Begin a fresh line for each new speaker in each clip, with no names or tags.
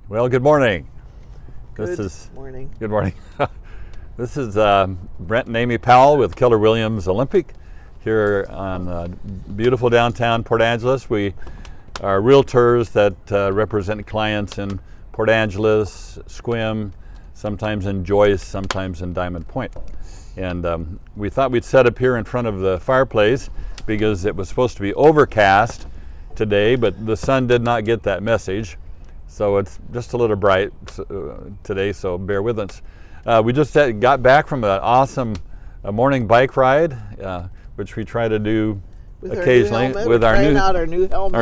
Well, good morning.
Good
morning. Good morning. This is Brent and Amy Powell with Keller Williams Olympic here on beautiful downtown Port Angeles. We are realtors that represent clients in Port Angeles, Sequim, sometimes in Joyce, sometimes in Diamond Point. And we thought we'd set up here in front of the fireplace because it was supposed to be overcast today, but the sun did not get that message. So it's just a little bright today, so bear with us. We just got back from an awesome morning bike ride, which we try to do occasionally with our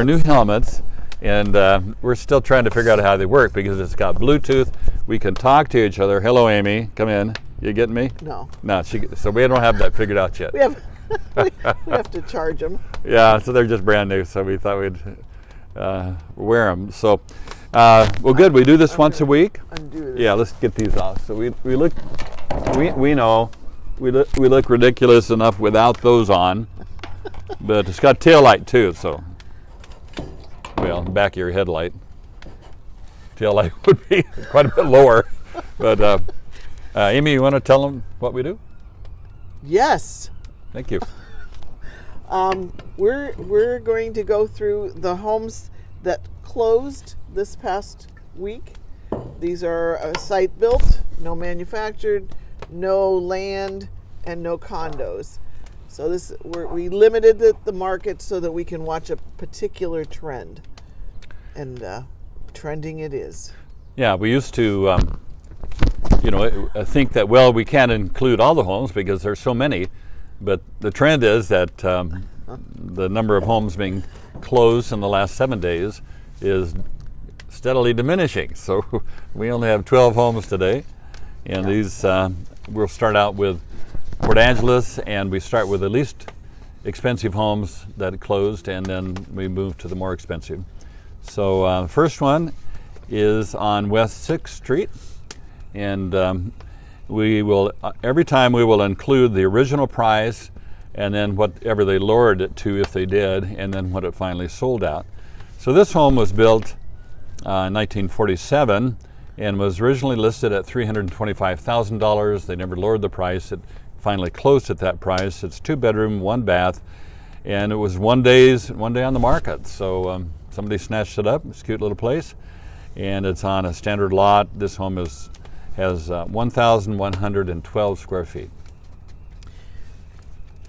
new helmets. And we're still trying to figure out how they work because it's got Bluetooth. We can talk to each other. Hello, Amy. Come in. You getting me?
No.
No. So we don't have that figured out yet.
We have to charge them.
Yeah. So they're just brand new. So we thought we'd wear them. So. Well, good. We do this once a week.
Undo this.
Yeah, let's get these off. So we know we look ridiculous enough without those on, but it's got tail light too. So, well, back of your headlight, tail light would be quite a bit lower. But Amy, you want to tell them what we do?
Yes.
Thank you.
We're going to go through the homes that closed this past week. These are site built, no manufactured, no land, and no condos. So we limited the market so that we can watch a particular trend, and trending it is. Yeah,
we used to, think that we can't include all the homes because there's so many, but the trend is that the number of homes being closed in the last 7 days is steadily diminishing. So we only have 12 homes today, and these we'll start out with Port Angeles, and we start with the least expensive homes that closed, and then we move to the more expensive. So the first one is on West 6th Street, and we will every time we will include the original price and then whatever they lowered it to if they did, and then what it finally sold at. So this home was built in 1947 and was originally listed at $325,000. They never lowered the price. It finally closed at that price. It's 2-bedroom, 1 bath, and it was one day on the market. So somebody snatched it up. It's a cute little place, and it's on a standard lot. This home has 1,112 square feet.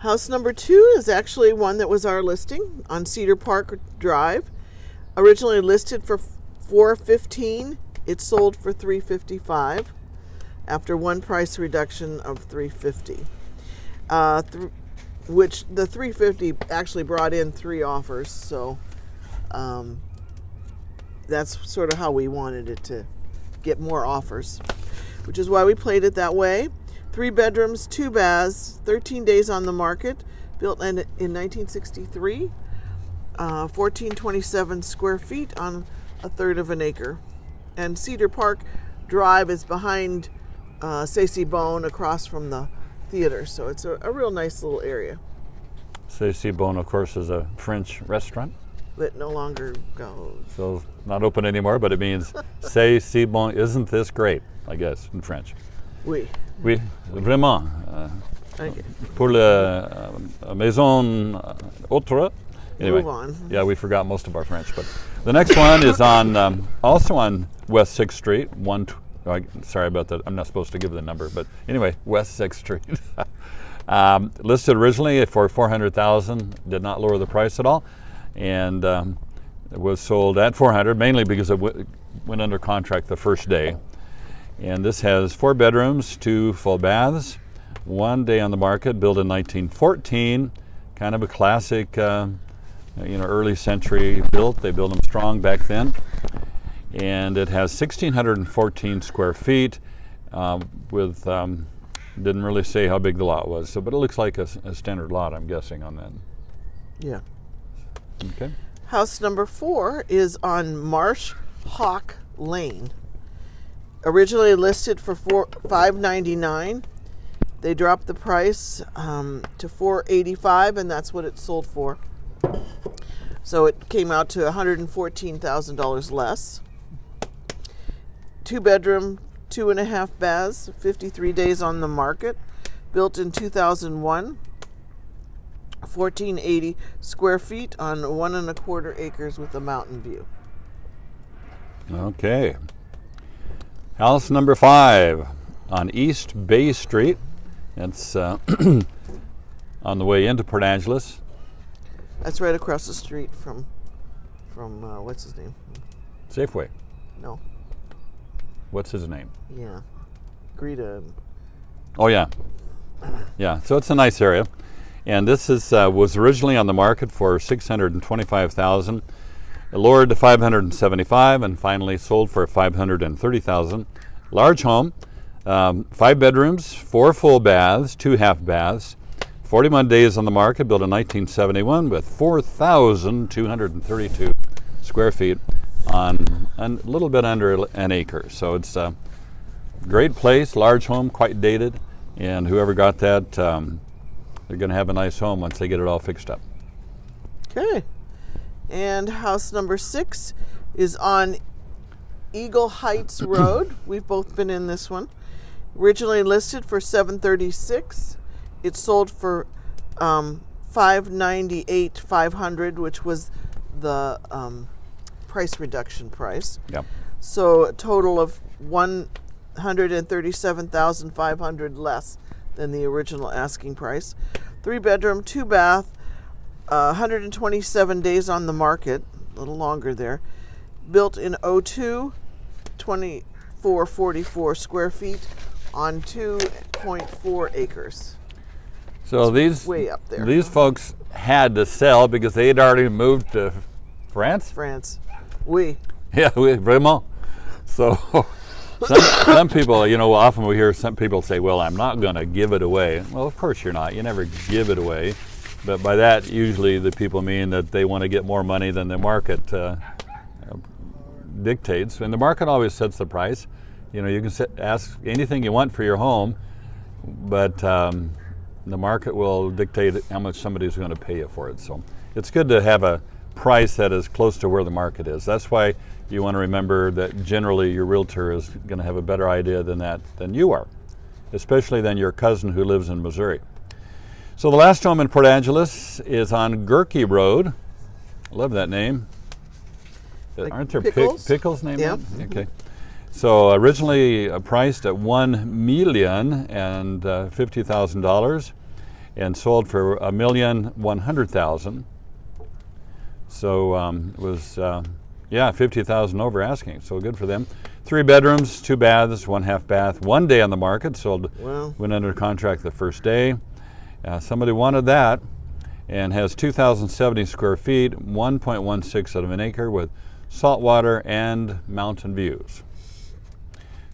House number 2 is actually one that was our listing on Cedar Park Drive. Originally listed for $415,000, it sold for $355,000 after one price reduction of $350,000, which the $350,000 actually brought in 3 offers. So that's sort of how we wanted it to get more offers, which is why we played it that way. 3 bedrooms, 2 baths, 13 days on the market, built in 1963. 1,427 square feet on a third of an acre. And Cedar Park Drive is behind Sacy Bone across from the theater. So it's a real nice little area.
Sacy Bone, of course, is a French restaurant
that no longer goes.
So not open anymore, but it means Sacy Bone, isn't this great, I guess, in French.
Oui,
vraiment.
Okay.
Pour la maison autre. Anyway,
move on.
Yeah, we forgot most of our French, but the next one is on also on West 6th Street. Sorry about that. I'm not supposed to give the number, but anyway, West 6th Street. Listed originally for $400,000, did not lower the price at all, and it was sold at $400,000 mainly because it went under contract the first day. And this has 4 bedrooms, 2 full baths, 1 day on the market, built in 1914, kind of a classic. Early century built. They built them strong back then. And it has 1,614 square feet with, didn't really say how big the lot was, but it looks like a standard lot, I'm guessing, on that.
Yeah.
Okay.
House number 4 is on Marsh Hawk Lane. Originally listed for $599,000. They dropped the price to $485,000, and that's what it sold for. So it came out to $114,000 less. 2-bedroom, 2.5 baths, 53 days on the market, built in 2001, 1480 square feet on 1.25 acres with a mountain view.
Okay. House number 5 on East Bay Street. It's on the way into Port Angeles.
That's right across the street from what's his name?
Safeway.
No.
What's his name?
Yeah. Greta.
Oh yeah. Yeah. So it's a nice area, and this is was originally on the market for $625,000, lowered to $575,000, and finally sold for $530,000. Large home, 5 bedrooms, 4 full baths, 2 half baths. 41 days on the market, built in 1971 with 4,232 square feet on a little bit under an acre. So it's a great place, large home, quite dated, and whoever got that, they're going to have a nice home once they get it all fixed up.
Okay. And house number 6 is on Eagle Heights Road. We've both been in this one. Originally listed for $736,000. It sold for $598,500, which was the price reduction price.
Yep.
So a total of $137,500 less than the original asking price. 3-bedroom, 2 bath, 127 days on the market, a little longer there. Built in 02, 2444 square feet on 2.4 acres.
So
Way up there.
these folks had to sell because they had already moved to France.
France. Oui.
Yeah, vraiment. So some people, often we hear some people say, well, I'm not going to give it away. Well, of course you're not. You never give it away. But by that, usually the people mean that they want to get more money than the market dictates. And the market always sets the price. You can ask anything you want for your home, but the market will dictate how much somebody's going to pay you for it. So it's good to have a price that is close to where the market is. That's why you want to remember that generally your realtor is going to have a better idea than you are, especially than your cousin who lives in Missouri. So the last home in Port Angeles is on Gerke Road. I love that name.
Like
Aren't there
pickles?
pickles named
Yeah.
that? Okay. So originally priced at $1,050,000 and sold for $1,100,000. So it was 50,000 over asking. So good for them. 3 bedrooms, 2 baths, 1 half bath. 1 day on the market. Sold.
Wow.
Went under contract the first day. Somebody wanted that, and has 2,070 square feet, 1.16 out of an acre with saltwater and mountain views.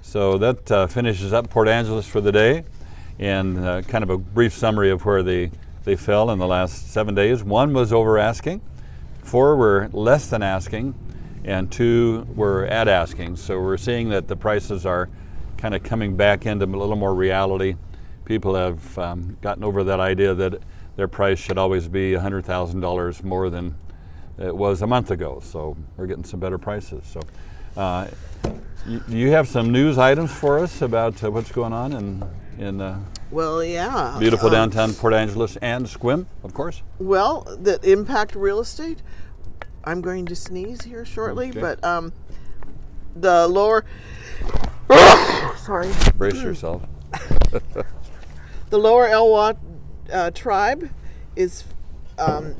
So that finishes up Port Angeles for the day, and kind of a brief summary of where they fell in the last 7 days. 1 was over asking, 4 were less than asking, and 2 were at asking. So we're seeing that the prices are kind of coming back into a little more reality. People have gotten over that idea that their price should always be $100,000 more than it was a month ago. So we're getting some better prices. So you have some news items for us about what's going on in
Well, yeah.
beautiful downtown Port Angeles and Sequim, of course.
Well, that impact real estate. I'm going to sneeze here shortly,
Okay.
but the lower sorry.
Brace yourself.
The Lower Elwha tribe is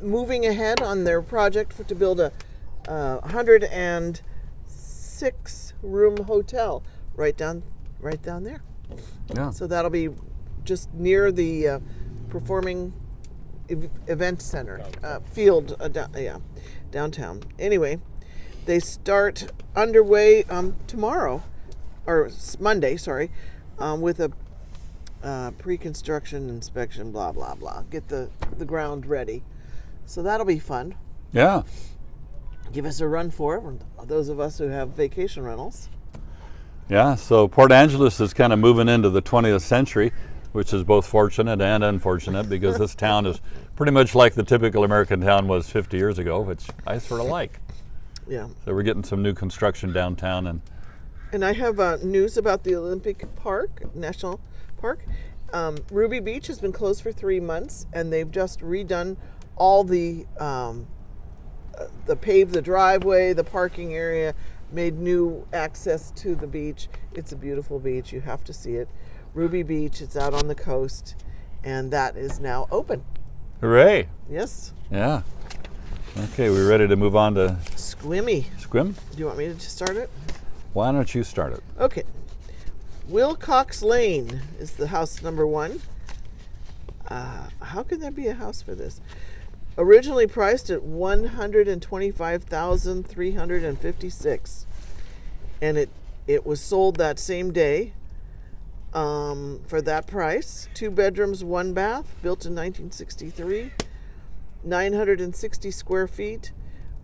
moving ahead on their project to build a 106-room hotel right down there.
Yeah.
So that'll be just near the performing event center field, downtown. Anyway, they start underway tomorrow, or Monday, sorry, with a pre-construction inspection, blah, blah, blah. Get the ground ready. So that'll be fun.
Yeah.
Give us a run for it, those of us who have vacation rentals.
Yeah, so Port Angeles is kind of moving into the 20th century, which is both fortunate and unfortunate because this town is pretty much like the typical American town was 50 years ago, which I sort of like.
Yeah.
So we're getting some new construction downtown, and
And I have news about the Olympic Park, National Park. Ruby Beach has been closed for 3 months, and they've just redone all the paved the driveway, the parking area, made new access to the beach. It's a beautiful beach. You have to see it. Ruby Beach, it's out on the coast, and that is now open.
Hooray!
Yes.
Yeah. Okay, we're ready to move on to
Sequim.
Sequim.
Do you want me to start it?
Why don't you start it?
Okay. Wilcox Lane is the house number 1. How can there be a house for this? Originally priced at $125,356, and it was sold that same day for that price. 2 bedrooms, 1 bath, built in 1963, 960 square feet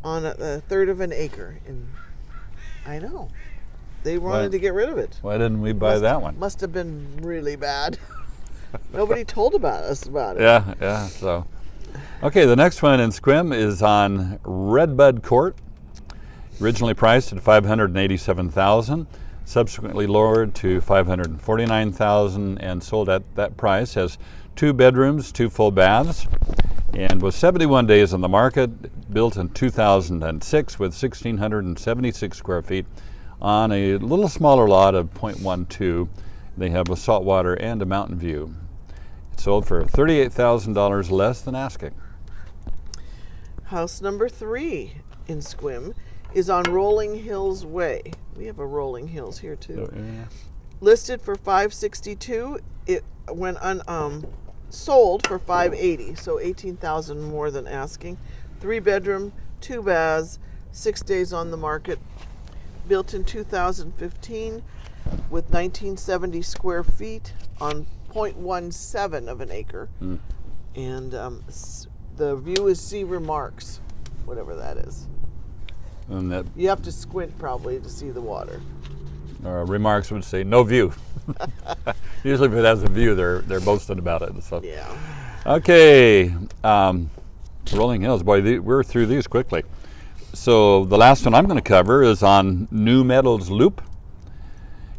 on a third of an acre. And I know they wanted to get rid of it.
Why didn't we buy that one?
Must have been really bad. Nobody told us about it.
Yeah. So, okay, the next one in Sequim is on Redbud Court. Originally priced at $587,000, subsequently lowered to $549,000, and sold at that price. Has 2 bedrooms, 2 full baths, and was 71 days on the market. Built in 2006 with 1,676 square feet on a little smaller lot of 0.12. They have a saltwater and a mountain view. It sold for $38,000 less than asking.
House number 3 in Sequim is on Rolling Hills Way. We have a Rolling Hills here too.
Yeah.
Listed for $562. It went sold for $580, so $18,000 more than asking. 3 bedroom, 2 baths, 6 days on the market. Built in 2015 with 1970 square feet on 0.17 of an acre. And the view is see remarks, whatever that is.
And that
You have to squint probably to see the water.
remarks would say no view. Usually if it has a view, they're boasting about it. So.
Yeah.
Okay, Rolling Hills, boy, we're through these quickly. So the last one I'm going to cover is on New Meadows Loop,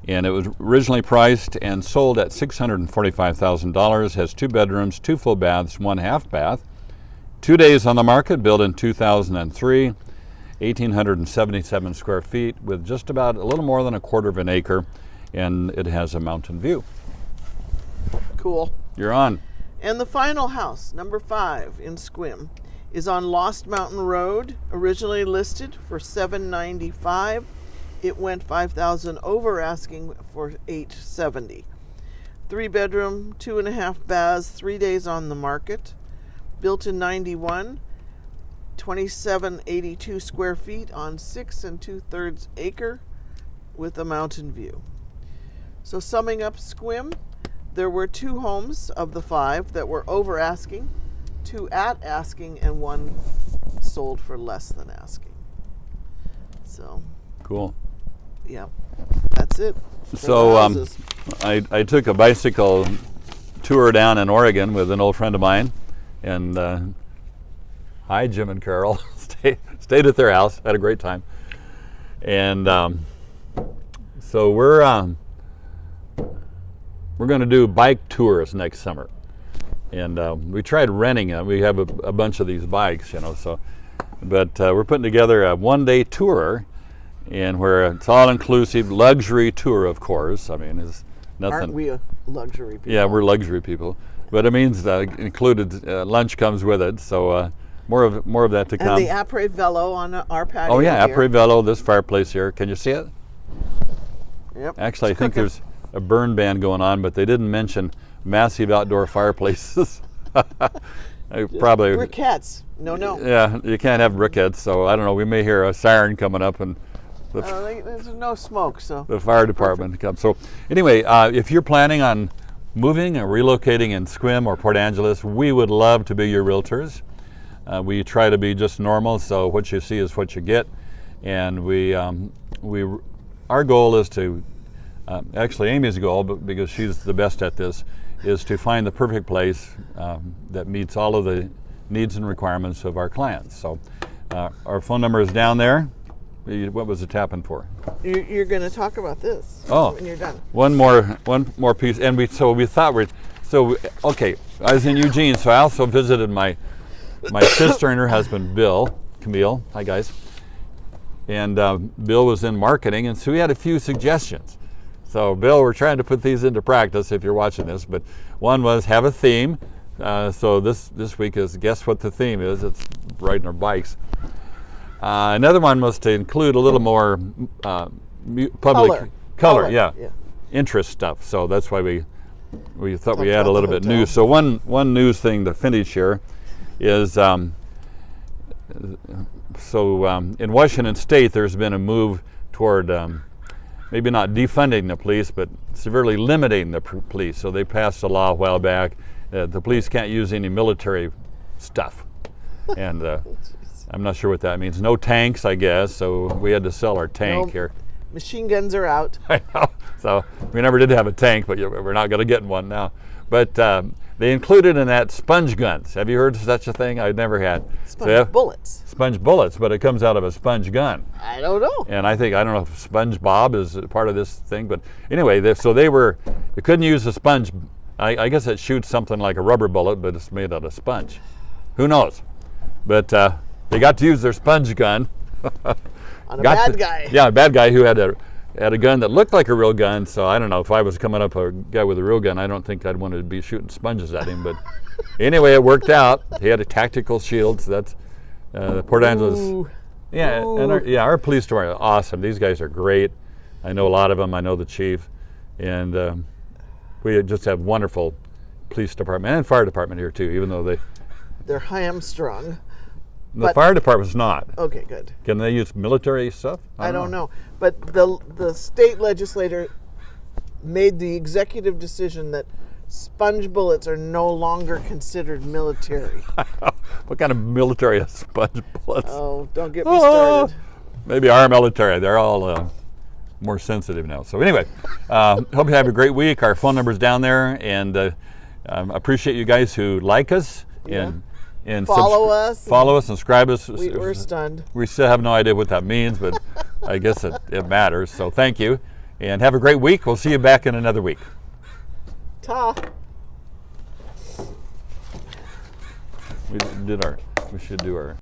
and it was originally priced and sold at $645,000. Has 2 bedrooms, 2 full baths, 1 half bath. 2 days on the market, built in 2003, 1,877 square feet with just about a little more than a quarter of an acre, and it has a mountain view.
Cool.
You're on.
And the final house, number 5 in Sequim, is on Lost Mountain Road, originally listed for $795. It went $5,000 over asking for $870. 3 bedroom, 2.5 baths, 3 days on the market. Built in 91, 2,782 square feet on 6 2/3 acre with a mountain view. So summing up Sequim, there were 2 homes of the 5 that were over asking, 2 at asking, and 1 sold for less than asking. So,
Cool.
yeah, that's it. for
So
the houses.
I took a bicycle tour down in Oregon with an old friend of mine, and hi, Jim and Carol. Stayed at their house, had a great time, and so we're going to do bike tours next summer, and we tried renting them. We have a bunch of these bikes, so, but we're putting together a 1-day tour. And where it's all-inclusive, luxury tour, of course. I mean, it's nothing.
Aren't we a luxury people?
Yeah, we're luxury people, but it means included lunch comes with it. So more of that to come.
And the Après Velo on our patio.
Oh yeah,
here.
Après Velo. This fireplace here. Can you see it?
Yep.
Actually, I think there's a burn ban going on, but they didn't mention massive outdoor fireplaces. Probably
briquettes. No.
Yeah, you can't have briquettes. So I don't know. We may hear a siren coming up and.
There's no smoke, so.
The fire department comes. So anyway, if you're planning on moving or relocating in Sequim or Port Angeles, we would love to be your realtors. We try to be just normal, so what you see is what you get. And our goal is to, actually Amy's goal, but because she's the best at this, is to find the perfect place that meets all of the needs and requirements of our clients. So our phone number is down there. What was the tapping for?
You're going to talk about this when you're done.
One more piece, and we thought okay. I was in Eugene, so I also visited my sister and her husband, Camille. Hi guys. And Bill was in marketing, and so we had a few suggestions. So Bill, we're trying to put these into practice if you're watching this. But one was have a theme. So this week is guess what the theme is. It's riding our bikes. Another one was to include a little more public color, yeah, interest stuff. So that's why we thought we add a little bit news. So one news thing to finish here is in Washington State there's been a move toward maybe not defunding the police, but severely limiting the police. So they passed a law a while back that the police can't use any military stuff, and I'm not sure what that means. No tanks, I guess. So we had to sell our tank here.
Machine guns are out.
I know. So we never did have a tank, but we're not going to get one now. But they included in that sponge guns. Have you heard of such a thing? I've never had.
Bullets.
Sponge bullets, but it comes out of a sponge gun.
I don't know.
And I don't know if SpongeBob is part of this thing, but anyway, you couldn't use a sponge. I guess it shoots something like a rubber bullet, but it's made out of sponge. Who knows? But they got to use their sponge gun.
On a bad guy.
Yeah, a bad guy who had a gun that looked like a real gun. So I don't know, if I was coming up a guy with a real gun, I don't think I'd want to be shooting sponges at him. But anyway, it worked out. He had a tactical shield. So that's Port Angeles.
Ooh.
Yeah,
Ooh.
and our police department are awesome. These guys are great. I know a lot of them. I know the chief, and we just have wonderful police department and fire department here too. Even though
they're hamstrung.
The fire department's not.
Okay, good.
Can they use military stuff?
I don't know. But the state legislator made the executive decision that sponge bullets are no longer considered military.
What kind of military is sponge bullets?
Oh, don't get me started.
Maybe our military. They're all more sensitive now. So anyway, hope you have a great week. Our phone number's down there, and appreciate you guys who like us and
follow us
and subscribe us.
We're stunned.
We still have no idea what that means, but I guess it matters. So thank you, and have a great week. We'll see you back in another week.
Ta.
We should do our